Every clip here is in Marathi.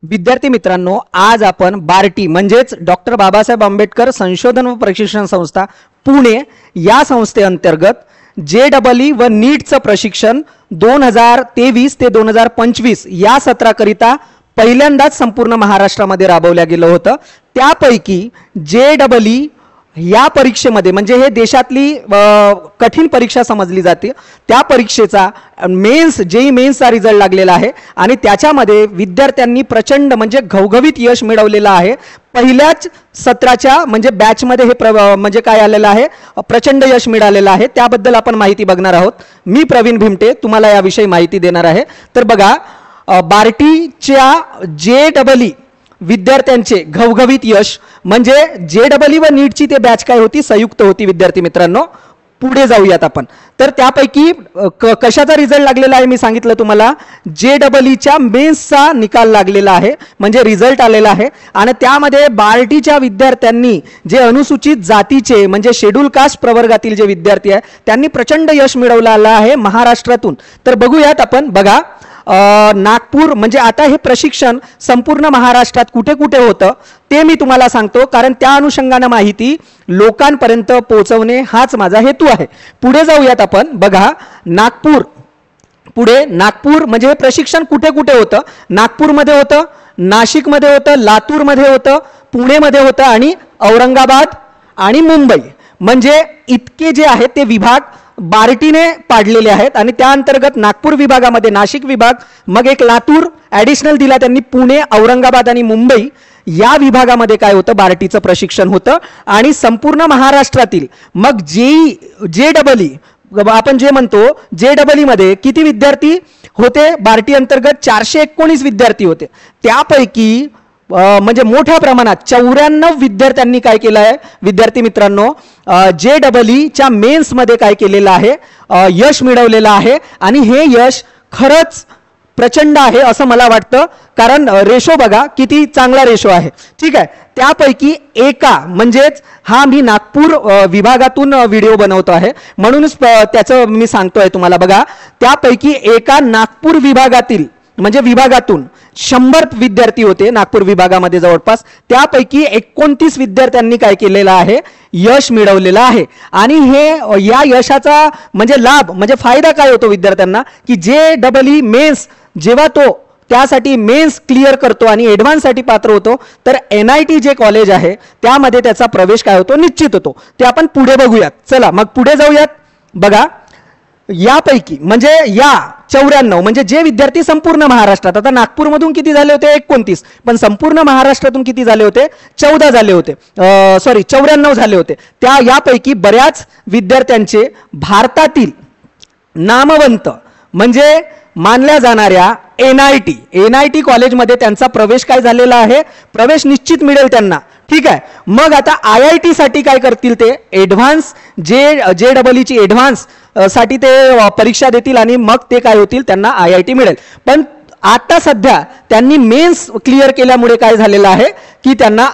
विद्यार्थी मित्रांनो, आज आपण बार्टी म्हणजेच डॉक्टर बाबासाहेब आंबेडकर संशोधन व प्रशिक्षण संस्था पुणे या संस्थेअंतर्गत JEE व नीटचं प्रशिक्षण 2023 ते 2025 या सत्राकरिता पहिल्यांदाच संपूर्ण महाराष्ट्रामध्ये राबवल्या गेलं होतं। त्यापैकी JEE या परीक्षेमध्ये म्हणजे हे देशातली कठीण परीक्षा समजली जाते, त्या परीक्षेचा मेन्स JEE मेन्सचा रिझल्ट लागलेला आहे आणि त्याच्यामध्ये विद्यार्थ्यांनी प्रचंड म्हणजे घवघवीत यश मिळवलेलं आहे। पहिल्याच सत्राच्या म्हणजे बॅचमध्ये हे म्हणजे काय आलेलं आहे, प्रचंड यश मिळालेलं आहे। त्याबद्दल आपण माहिती बघणार आहोत। मी प्रवीण भीमटे तुम्हाला याविषयी माहिती देणार आहे। तर बघा, बार्टीच्या JEE विद्यार्थ्यांचे घवघवीत यश म्हणजे JEE व नीटची ते बॅच काय होती, संयुक्त होती। विद्यार्थी मित्रांनो, पुढे जाऊयात आपण। तर त्यापैकी कशाचा रिझल्ट लागलेला आहे मी सांगितलं तुम्हाला, JEEच्या मेन्सचा निकाल लागलेला आहे म्हणजे रिझल्ट आलेला आहे। आणि त्यामध्ये बार्टीच्या विद्यार्थ्यांनी जे अनुसूचित जातीचे म्हणजे शेड्यूल कास्ट प्रवर्गातील जे विद्यार्थी आहे त्यांनी प्रचंड यश मिळवलेलं आहे महाराष्ट्रातून। तर बघूयात आपण। बघा, नागपूर म्हणजे आता हे प्रशिक्षण संपूर्ण महाराष्ट्रात कुठे कुठे होतं ते मी तुम्हाला सांगतो, कारण त्या अनुषंगाने माहिती लोकांपर्यंत पोहोचवणे हाच माझा हेतू आहे। पुढे जाऊयात आपण। बघा, नागपूर, पुढे नागपूर म्हणजे हे प्रशिक्षण कुठे कुठे होतं, नागपूरमध्ये होतं, नाशिकमध्ये होतं, लातूरमध्ये होतं, पुणेमध्ये होतं आणि औरंगाबाद आणि मुंबई म्हणजे इतके जे आहेत ते विभाग बार्टीने पाडलेले आहेत। आणि त्या अंतर्गत नागपूर विभागामध्ये नाशिक विभाग, मग एक लातूर ॲडिशनल दिला त्यांनी, पुणे, औरंगाबाद आणि मुंबई या विभागामध्ये काय होतं, बार्टीचं प्रशिक्षण होतं। आणि संपूर्ण महाराष्ट्रातील मग JEE आपण जे म्हणतो JEE मध्ये किती विद्यार्थी होते, बार्टी अंतर्गत 419 विद्यार्थी होते। त्यापैकी म्हणजे मोठ्या प्रमाणात 94 विद्यार्थ्यांनी काय केलं आहे विद्यार्थी मित्रांनो, JEEच्या मेन्स मध्ये काय केलेलं आहे, यश मिळवलेलं आहे। आणि हे यश खरंच प्रचंड आहे असं मला वाटतं, कारण रेशो बघा किती चांगला रेशो आहे। ठीक आहे, त्यापैकी एका म्हणजेच हा मी नागपूर विभागातून व्हिडिओ बनवतो आहे म्हणूनच त्याचं मी सांगतोय तुम्हाला। बघा, त्यापैकी एका नागपूर विभागातील म्हणजे विभागातून 100 विद्यार्थी होते नागपूर विभागामध्ये जवळपास, त्यापैकी 29 विद्यार्थ्यांनी काय केलेलं आहे, यश मिळवलेलं आहे। आणि हे या यशाचा म्हणजे लाभ म्हणजे फायदा काय होतो विद्यार्थ्यांना की JEE मेन्स जेव्हा तो त्यासाठी मेन्स क्लिअर करतो आणि ॲडव्हान्ससाठी पात्र होतो तर NIT जे कॉलेज आहे त्यामध्ये त्याचा प्रवेश काय होतो, निश्चित होतो। ते आपण पुढे बघूयात। चला मग पुढे जाऊयात। बघा, यापैकी म्हणजे या 94 म्हणजे जे विद्यार्थी संपूर्ण महाराष्ट्रात, आता नागपूरमधून किती झाले होते 29, पण संपूर्ण महाराष्ट्रातून किती झाले होते 14 झाले होते, 94 झाले होते। त्या यापैकी बऱ्याच विद्यार्थ्यांचे भारतातील नामवंत म्हणजे मानल्या जाणाऱ्या NIT कॉलेजमध्ये त्यांचा प्रवेश काय झालेला आहे, प्रवेश निश्चित मिळेल त्यांना। ठीक आहे, मग आता IIT साठी काय करतील ते ॲडव्हान्स JEEची ॲडव्हान्स साठी ते परीक्षा देतील आणि मग ते काय होतील, त्यांना IIT मिळेल। पण आता सध्या त्यांनी मेन्स क्लिअर केल्यामुळे काय झालेलं आहे की त्यांना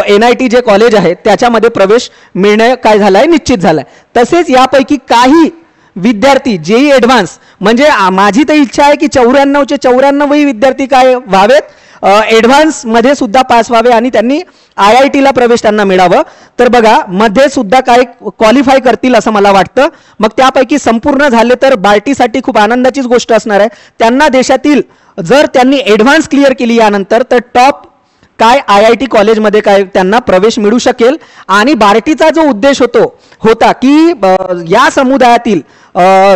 NIT जे कॉलेज आहे त्याच्यामध्ये प्रवेश मिळणे काय झालं आहे, निश्चित झालं आहे। तसेच यापैकी काही विद्यार्थी JEE ॲडव्हान्स म्हणजे माझी तर इच्छा आहे की 94चे 94 विद्यार्थी काय व्हावेत, ॲडव्हान्स मध्ये सुद्धा पास व्हावे आणि त्यांनी IITला प्रवेश त्यांना मिळावं। तर बघा, मध्ये सुद्धा काय क्वालिफाय करतील असं मला वाटतं। मग त्यापैकी संपूर्ण झाले तर बार्टीसाठी खूप आनंदाचीच गोष्ट असणार आहे। त्यांना देशातील जर त्यांनी ॲडव्हान्स क्लिअर केली यानंतर तर टॉप काय IIT कॉलेजमध्ये काय त्यांना प्रवेश मिळू शकेल। आणि बार्टीचा जो उद्देश होता की या समुदायातील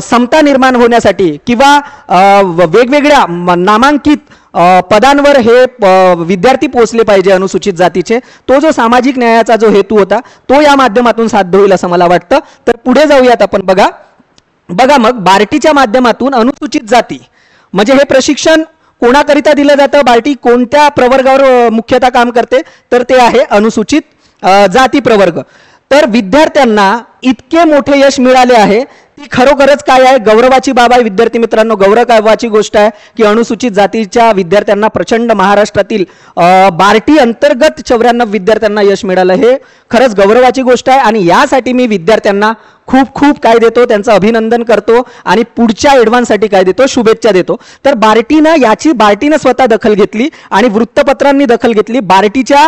समता निर्माण होण्यासाठी किंवा वेगवेगळ्या नामांकित पदांवर हे विद्यार्थी पोहोचले पाहिजे अनुसूचित जातीचे, तो जो सामाजिक न्यायाचा जो हेतू होता तो या माध्यमातून साध्य होईल असं मला वाटतं। तर पुढे जाऊयात आपण। बघा मग बार्टीच्या माध्यमातून अनुसूचित जाती म्हणजे हे प्रशिक्षण कोणाकरिता दिलं जातं, बार्टी कोणत्या प्रवर्गावर मुख्यतः काम करते तर ते आहे अनुसूचित जाती प्रवर्ग। तर विद्यार्थ्यांना इतके मोठे यश मिळाले आहे ती खरोखरच काय आहे, गौरवाची बाब आहे विद्यार्थी मित्रांनो। गौरवाची गोष्ट आहे की अनुसूचित जातीच्या विद्यार्थ्यांना प्रचंड महाराष्ट्रातील बार्टी अंतर्गत 94 विद्यार्थ्यांना यश मिळालं, हे खरंच गौरवाची गोष्ट आहे। आणि यासाठी मी विद्यार्थ्यांना खूप खूप काय देतो, त्यांचं अभिनंदन करतो आणि पुढच्या ॲडव्हान्ससाठी काय देतो, शुभेच्छा देतो. तर बार्टीनं स्वतः दखल घेतली आणि वृत्तपत्रांनी दखल घेतली. बार्टीच्या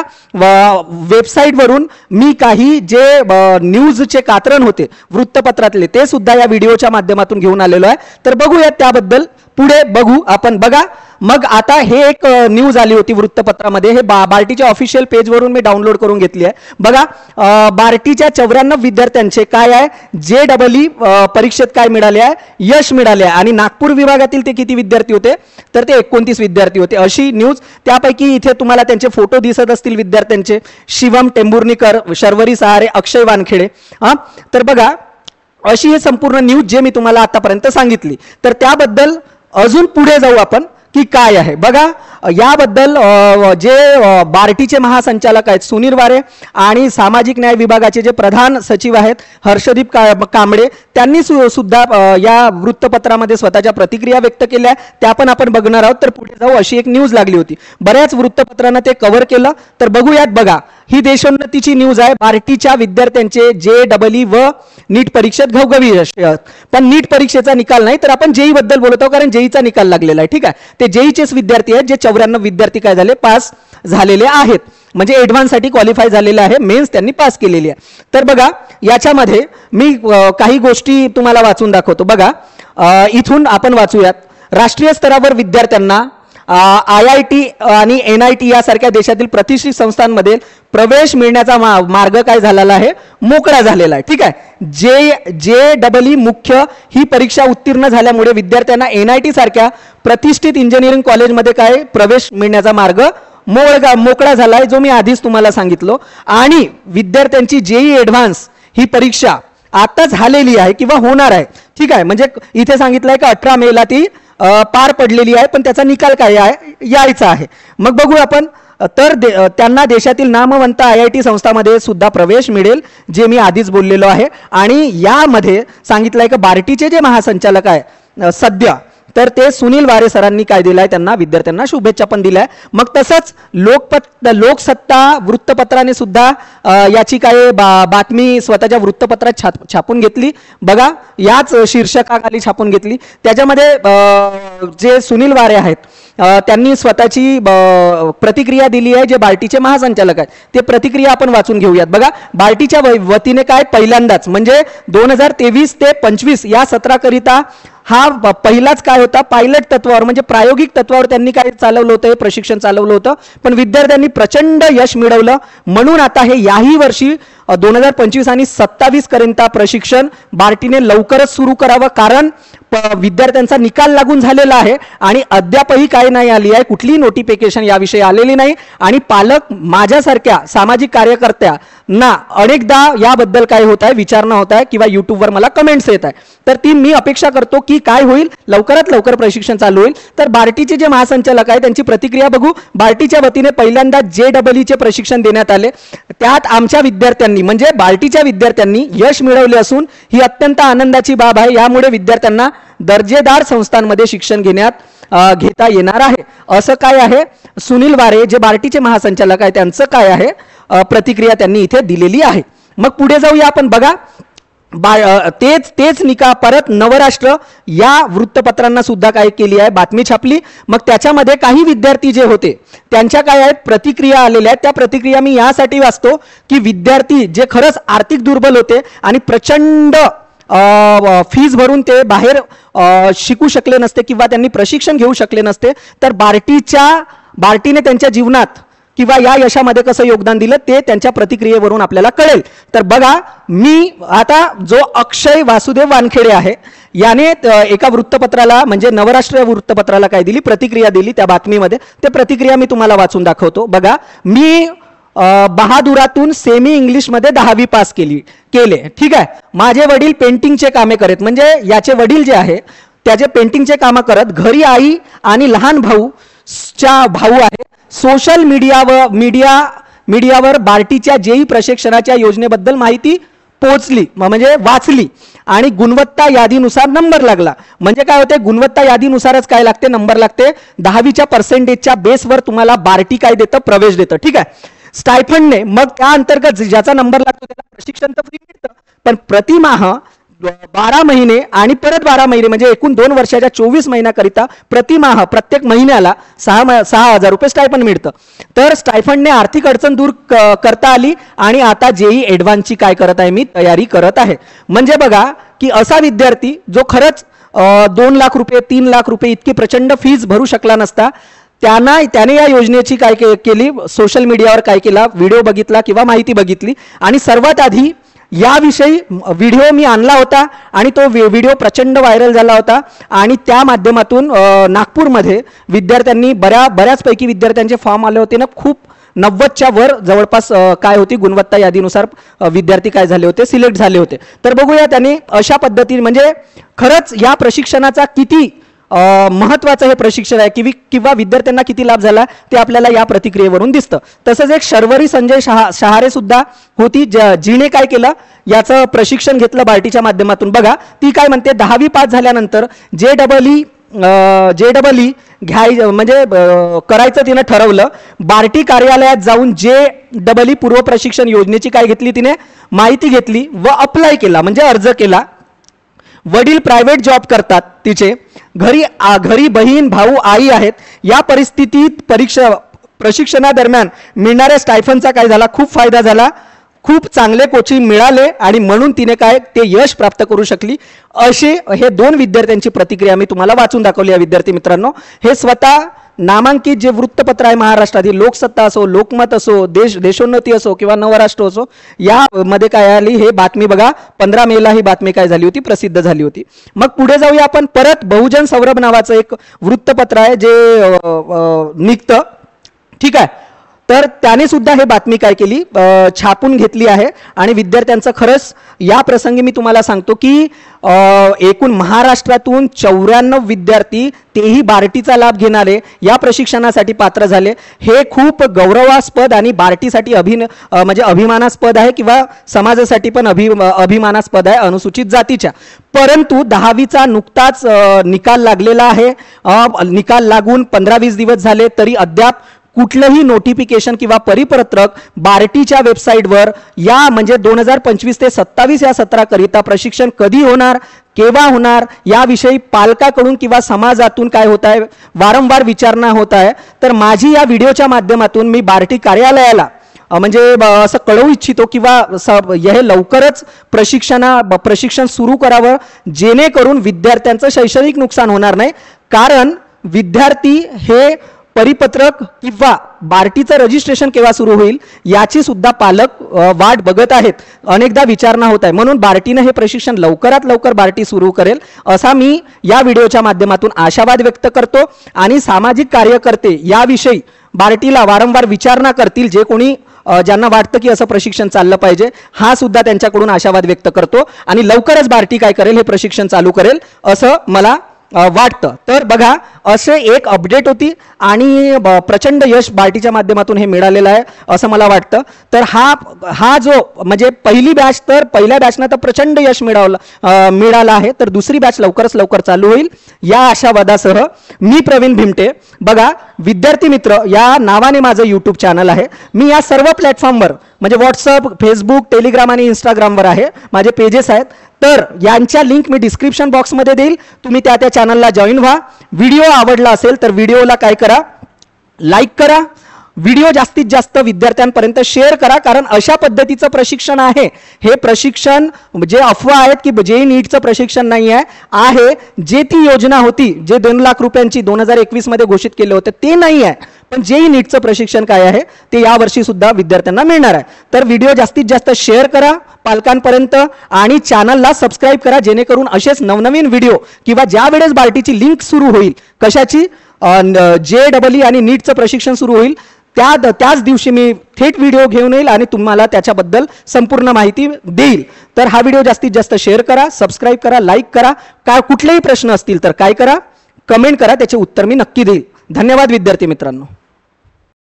वेबसाईटवरून मी काही जे न्यूजचे कात्रण होते वृत्तपत्रातले ते सुद्धा या व्हिडिओच्या माध्यमातून घेऊन आलेलो आहे. तर बघूयात त्याबद्दल, पुढे बघू आपण. बघा, मग आता हे एक न्यूज आली होती वृत्तपत्रामध्ये, हे बार्टीच्या ऑफिशियल पेजवरून मी डाउनलोड करून घेतली आहे. बघा, बार्टीच्या 94 विद्यार्थ्यांचे काय आहे, JEE परीक्षेत काय मिळाले आहे, यश मिळाले आहे. आणि नागपूर विभागातील ते किती विद्यार्थी होते, तर ते 29 विद्यार्थी होते, अशी न्यूज. त्यापैकी इथे तुम्हाला त्यांचे फोटो दिसत असतील विद्यार्थ्यांचे, शिवम टेंभुर्णीकर, शर्वरी सहारे, अक्षय वानखेडे. तर बघा, अशी हे संपूर्ण न्यूज जे मी तुम्हाला आतापर्यंत सांगितली. तर त्याबद्दल अजून पुढे जाऊ आपण की काय आहे. बघा, याबद्दल जे बार्टीचे महासंचालक आहेत सुनील वारे आणि सामाजिक न्याय विभागाचे जे प्रधान सचिव आहेत हर्षदीप कांबळे, त्यांनी सुद्धा या वृत्तपत्रामध्ये स्वतःच्या प्रतिक्रिया व्यक्त केल्या, त्या पण आपण बघणार आहोत. तर पुढे जाऊ, अशी एक न्यूज लागली होती, बऱ्याच वृत्तपत्रांना ते कव्हर केलं. तर बघूयात. बघा, ही देशोन्नतीची न्यूज आहे. बार्टीच्या विद्यार्थ्यांचे JEE व नीट परीक्षेत घवघवी यश. पण नीट परीक्षेचा निकाल नाही, तर आपण JEE बद्दल बोलत आहोत, कारण JEEचा निकाल लागलेला आहे. ठीक आहे, ते JEEचेच विद्यार्थी आहेत जे 94 विद्यार्थी काय झाले, पास झालेले आहेत, म्हणजे ॲडव्हान्ससाठी क्वालिफाय झालेले आहे, मेन्स त्यांनी पास केलेली आहे. तर बघा, याच्यामध्ये मी काही गोष्टी तुम्हाला वाचून दाखवतो. बघा, इथून आपण वाचूयात. राष्ट्रीय स्तरावर विद्यार्थ्यांना IIT आणि NIT यासारख्या देशातील प्रतिष्ठित संस्थांमध्ये प्रवेश मिळण्याचा मार्ग काय झालेला आहे, मोकळा झालेला आहे. ठीक आहे, JEE मुख्य ही परीक्षा उत्तीर्ण झाल्यामुळे विद्यार्थ्यांना NIT सारख्या प्रतिष्ठित इंजिनिअरिंग कॉलेजमध्ये काय प्रवेश मिळण्याचा मार्ग मोकळा झाला आहे, जो मी आधीच तुम्हाला सांगितलो. आणि विद्यार्थ्यांची JEE ॲडव्हान्स ही परीक्षा आता झालेली आहे किंवा होणार आहे. ठीक आहे, म्हणजे इथे सांगितलंय की 18 मेला ती पार पडलेली आहे, पण त्याचा निकाल काय आहे, यायचा आहे. मग बघू आपण. तर त्यांना देशातील नामवंत IIT संस्थांमध्ये सुद्धा प्रवेश मिळेल, जे मी आधीच बोललेलो आहे. आणि यामध्ये सांगितलंय की बार्टीचे जे महासंचालक आहे सध्या, तर ते सुनील वारे सरांनी काय दिलाय, त्यांना विद्यार्थ्यांना शुभेच्छा पण दिल्या. मग तसंच लोकसत्ता वृत्तपत्राने सुद्धा याची काय बातमी स्वतःच्या वृत्तपत्रात छापून घेतली. बघा, याच शीर्षकाखाली छापून घेतली. त्याच्यामध्ये जे सुनील वारे आहेत त्यांनी स्वतःची प्रतिक्रिया दिली आहे, जे बार्टीचे महासंचालक आहेत ते प्रतिक्रिया आपण वाचून घेऊयात. बघा, बार्टीच्या वतीने काय पहिल्यांदाच म्हणजे 2023 ते 25 या सत्राकरिता हा पहिलाच काय होता, पायलट तत्वावर म्हणजे प्रायोगिक तत्वावर त्यांनी काय चालवलं होतं, हे प्रशिक्षण चालवलं होतं. पण विद्यार्थ्यांनी प्रचंड यश मिळवलं, म्हणून आता हे याही वर्षी 2025 आणि 27 करिता प्रशिक्षण बार्टीने लवकरच सुरू करावं, कारण विद्यार्थ्यांचा निकाल लागून झालेला आहे आणि अद्यापही काय नाही आली आहे, कुठलीही नोटिफिकेशन याविषयी आलेली नाही. आणि पालक माझ्यासारख्या सामाजिक कार्यकर्त्यांना अनेकदा याबद्दल काय होत आहे, विचारणा होत आहे किंवा युट्यूबवर मला कमेंट्स येत आहे. तर ती मी अपेक्षा करतो की काय होईल, लवकरात लवकर प्रशिक्षण चालू होईल. तर बार्टीचे जे महासंचालक आहे त्यांची प्रतिक्रिया बघू. बार्टीच्या वतीने पहिल्यांदा JEE प्रशिक्षण देण्यात आले, त्यात आमच्या विद्यार्थ्यांनी म्हणजे बार्टीच्या विद्यार्थ्यांनी यश मिळवले असून ही अत्यंत आनंदाची बाब आहे. यामुळे विद्यार्थ्यांना दर्जेदार संस्थांमध्ये शिक्षण घेता येणार आहे, असं काय आहे सुनील वारे जे बार्टीचे महासंचालक आहे त्यांचं काय आहे प्रतिक्रिया त्यांनी इथे दिलेली आहे. मग पुढे जाऊया आपण. बघा, तेच निकाल परत नवराष्ट्र या वृत्तपत्रांना सुद्धा काय केली आहे, बातमी छापली. मग त्याच्यामध्ये काही विद्यार्थी जे होते त्यांच्या काय आहेत प्रतिक्रिया आलेल्या आहेत. त्या प्रतिक्रिया मी यासाठी वाचतो की विद्यार्थी जे खरंच आर्थिक दुर्बल होते आणि प्रचंड फीज भरून ते बाहेर शिकू शकले नसते किंवा त्यांनी प्रशिक्षण घेऊ शकले नसते, तर बार्टीने त्यांच्या जीवनात किंवा या यशामध्ये कसं योगदान दिलं ते त्यांच्या प्रतिक्रियेवरून आपल्याला कळेल. तर बघा, मी आता जो अक्षय वासुदेव वानखेडे आहे याने एका वृत्तपत्राला म्हणजे नवराष्ट्र वृत्तपत्राला काय दिली, प्रतिक्रिया दिली त्या बातमीमध्ये. ते प्रतिक्रिया मी तुम्हाला वाचून दाखवतो. बघा, मी बहादुरातून सेमी इंग्लिशमध्ये 10वी पास केले. ठीक आहे, माझे वडील पेंटिंगचे कामे करत, म्हणजे याचे वडील जे आहे त्याचे पेंटिंगचे कामं करत, घरी आई आणि लहान भाऊ आहे. सोशल मीडियावर बार्टीच्या JEE प्रशिक्षणाच्या योजनेबद्दल माहिती पोहोचली म्हणजे वाचली आणि गुणवत्ता यादीनुसार नंबर लागला. म्हणजे काय होते, गुणवत्ता यादीनुसारच काय लागते, नंबर लागते. 10वीच्या पर्सेंटेजच्या बेसवर तुम्हाला बार्टी काय देतं, प्रवेश देतं. ठीक आहे, स्टायफंडने मग त्या अंतर्गत ज्याचा नंबर लागतो त्याला प्रशिक्षण तर फ्री मिळतं, पण प्रतिमाह 12 महिने आणि परत 12 महिने म्हणजे एकूण 2 वर्षाच्या 24 महिन्याकरिता प्रतिमाह प्रत्येक महिन्याला 6,000 रुपये स्टायफंड मिळतं. तर स्टायफंडने आर्थिक अडचण दूर करता आली आणि आता जेई ॲडव्हान्सची काय करत आहे मी तयारी करत आहे. म्हणजे बघा की असा विद्यार्थी जो खरंच 2 लाख रुपये 3 लाख रुपये इतकी प्रचंड फीज भरू शकला नसता, त्याने या योजनेची काय केली, सोशल मीडियावर काय केला, व्हिडिओ बघितला किंवा माहिती बघितली आणि सर्वात आधी याविषयी व्हिडिओ मी आणला होता आणि तो व्हिडिओ प्रचंड व्हायरल झाला होता आणि त्या माध्यमातून नागपूरमध्ये विद्यार्थ्यांनी बऱ्याचपैकी विद्यार्थ्यांचे फॉर्म आले होते ना, खूप 90च्या वर जवळपास काय होती गुणवत्ता यादीनुसार विद्यार्थी काय झाले होते, सिलेक्ट झाले होते. तर बघूया त्यांनी अशा पद्धतीने म्हणजे खरंच या प्रशिक्षणाचा किती महत्त्वाचं हे प्रशिक्षण आहे किंवा विद्यार्थ्यांना किती लाभ झाला ते आपल्याला या प्रतिक्रियेवरून दिसतं. तसंच एक शर्वरी संजय शहारे सुद्धा होती, जिने काय केलं, याचं प्रशिक्षण घेतलं बार्टीच्या माध्यमातून. बघा ती काय म्हणते, 10वी पास झाल्यानंतर JEE म्हणजे करायचं तिने ठरवलं. बार्टी कार्यालयात जाऊन JEE पूर्व प्रशिक्षण योजनेची काय घेतली, तिने माहिती घेतली व अप्लाय केला म्हणजे अर्ज केला. वडील प्रायव्हेट जॉब करतात तिचे, घरी बहीण भाऊ आई आहेत. या परिस्थितीत प्रशिक्षणादरम्यान मिळणाऱ्या स्टायफंडचा काय झाला, खूप फायदा झाला, खूप चांगले कोचिंग मिळाले आणि म्हणून तिने काय ते यश प्राप्त करू शकली. असे हे 2 विद्यार्थ्यांची प्रतिक्रिया मी तुम्हाला वाचून दाखवली. या विद्यार्थी मित्रांनो, हे स्वतः नामांकित जे वृत्तपत्र आहे महाराष्ट्रातील, लोकसत्ता असो, लोकमत असो, देशोन्नती असो किंवा नवराष्ट्र असो, यामध्ये काय आली हे बातमी बघा. 15 मेला ही बातमी काय झाली होती, प्रसिद्ध झाली होती. मग पुढे जाऊया आपण. परत बहुजन सौरभ नावाचं एक वृत्तपत्र आहे जे निघतं, ठीक आहे. तर त्याने सुद्धा हे बातमी काय केली, छापून घेतली आहे आणि विद्यार्थ्यांचं खरंच या प्रसंगी मी तुम्हाला सांगतो की एकूण महाराष्ट्रातून 94 विद्यार्थी तेही बार्टीचा लाभ घेणारे या प्रशिक्षणासाठी पात्र झाले. हे खूप गौरवास्पद आणि बार्टीसाठी म्हणजे अभिमानास्पद आहे किंवा समाजासाठी पण अभिमानास्पद आहे अनुसूचित जातीच्या. परंतु 10वीचा नुकताच निकाल लागलेला आहे. निकाल लागून 15-20 दिवस झाले तरी अद्याप कुठलंही नोटिफिकेशन किंवा परिपत्रक बार्टीच्या वेबसाईटवर या म्हणजे 2025 ते 27 या सत्राकरिता प्रशिक्षण कधी होणार, केव्हा होणार याविषयी पालकाकडून किंवा समाजातून काय होत आहे, वारंवार विचारणा होत आहे. तर माझी या व्हिडिओच्या माध्यमातून मी बार्टी कार्यालयाला म्हणजे असं कळवू इच्छितो किंवा हे लवकरच प्रशिक्षण सुरू करावं जेणेकरून विद्यार्थ्यांचं शैक्षणिक नुकसान होणार नाही. कारण विद्यार्थी हे परिपत्रक किंवा बार्टीचं रजिस्ट्रेशन केव्हा सुरू होईल याची सुद्धा पालक वाट बघत आहेत. अनेकदा विचारणा होत आहे. म्हणून बार्टीनं हे प्रशिक्षण लवकरात लवकर बार्टी सुरू करेल असा मी या व्हिडिओच्या माध्यमातून आशावाद व्यक्त करतो आणि सामाजिक कार्यकर्ते याविषयी बार्टीला वारंवार विचारणा करतील. जे कोणी ज्यांना वाटतं की असं प्रशिक्षण चाललं पाहिजे, हा सुद्धा त्यांच्याकडून आशावाद व्यक्त करतो आणि लवकरच बार्टी काय करेल, हे प्रशिक्षण चालू करेल असं मला वाटतं. तर बघा असे एक अपडेट होती आणि प्रचंड यश बार्टीच्या माध्यमातून हे मिळालेलं आहे असं मला वाटतं. तर हा जो म्हणजे पहिली बॅच, तर पहिल्या बॅचनं तर प्रचंड यश मिळालं आहे. तर दुसरी बॅच लवकरच लवकर चालू होईल या आशावादासह मी प्रवीण भिमटे. बघा विद्यार्थी मित्र या नावाने माझं यूट्यूब चॅनल आहे. मी या सर्व प्लॅटफॉर्मवर म्हणजे व्हॉट्सअप, फेसबुक, टेलिग्राम आणि इंस्टाग्रामवर आहे. माझे पेजेस आहेत. तर यांच्या लिंक मी डिस्क्रिप्शन बॉक्समध्ये देईल. तुम्ही त्या चॅनलला जॉईन व्हा. व्हिडिओ आवडला असेल तर व्हिडिओला काय करा, लाईक करा. व्हिडिओ जास्तीत जास्त विद्यार्थ्यांपर्यंत शेअर करा. कारण अशा पद्धतीचं प्रशिक्षण आहे. हे प्रशिक्षण जे अफवा आहेत की JEE नीटचं प्रशिक्षण नाही आहे, जे ती योजना होती जे 2 लाख रुपयांची 2021 मध्ये घोषित केले होते ते नाही आहे. पण JEE नीटचं प्रशिक्षण काय आहे ते यावर्षी सुद्धा विद्यार्थ्यांना मिळणार आहे. तर व्हिडिओ जास्तीत जास्त शेअर करा पालकांपर्यंत आणि चॅनलला सबस्क्राईब करा जेणेकरून असेच नवनवीन व्हिडिओ किंवा ज्या वेळेस बार्टीची लिंक सुरू होईल, कशाची JEE आणि नीटचं प्रशिक्षण सुरू होईल त्याच दिवशी मी थेट व्हिडिओ घेऊन येईल आणि तुम्हाला त्याच्याबद्दल संपूर्ण माहिती देईल. तर हा व्हिडिओ जास्तीत जास्त शेअर करा, सबस्क्राईब करा, लाईक करा. काय कुठलेही प्रश्न असतील तर काय करा, कमेंट करा, त्याचे उत्तर मी नक्की देईल. धन्यवाद विद्यार्थी मित्रांनो.